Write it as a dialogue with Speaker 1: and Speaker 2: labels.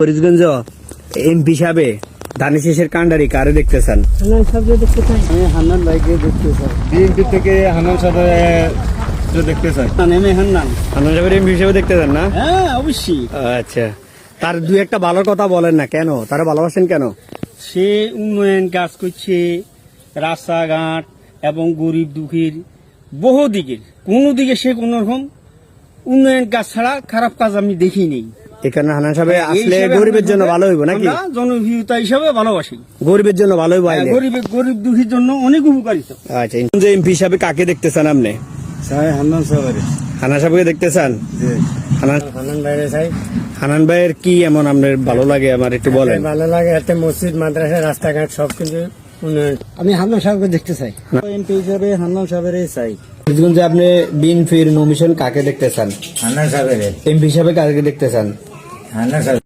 Speaker 1: Faridganj MP হিসাবে ধানের শীষের কান্ডারি কারে দেখতে চান?
Speaker 2: আমি হান্নান ভাইকে দেখতে চাই।
Speaker 3: বিএনপি থেকে হান্নান সাহেব দেখতে চাই।
Speaker 2: আমি হান্নান।
Speaker 1: হান্নান সাহেবের এমপি হিসাবে দেখতে চান না?
Speaker 2: হ্যাঁ, অবশ্যই।
Speaker 1: আচ্ছা, তার দুই একটা ভালো কথা বলেন না, কেন তারা ভালোবাসেন কেন?
Speaker 2: সে উন্নয়ন কাজ করছে, রাস্তাঘাট এবং গরিব দুঃখীর বহু দিকের কোনো দিকে সে কোন রকম উন্নয়ন কাজ ছাড়া খারাপ কাজ আমি দেখি নেই।
Speaker 1: এখানে হান্নান সাহেব
Speaker 2: এই
Speaker 1: আসলে
Speaker 2: হিসাবে
Speaker 1: গরিবের জন্য ভালো হইব নাকি?
Speaker 2: আমরা জনপ্রিয়তা হিসাবে ভালোবাসি।
Speaker 1: গরিবের জন্য ভালো হইব আইলে।
Speaker 2: গরিব দুঃখীর জন্য অনেক উপকারিত।
Speaker 1: আচ্ছা, এমপি হিসাবে কাকে দেখতে চান আপনি?
Speaker 3: চাই হান্নান সাহেবের।
Speaker 1: হান্নান সাহেবকে দেখতে চান?
Speaker 2: হান্নান ভাইরে চাই।
Speaker 1: হান্নান ভাইয়ের কি এমন আপনার ভালো লাগে আমার একটু বলেন।
Speaker 2: ভালো লাগে, এতে মসজিদ মাদ্রাসা রাস্তাঘাট সব কিন্তু উন্নয়ন। আমি হান্নান সাহেবকে দেখতে চাই।
Speaker 3: এমপি হিসাবে হান্নান সাহেবের চাই।
Speaker 1: ফরিদগঞ্জে আপনি বিএনপির নমিশন কাকে দেখতে চান?
Speaker 3: হান্নান সাহেবের।
Speaker 1: এমপি হিসাবে কাকে দেখতে চান?
Speaker 3: হান্নান সাহেব।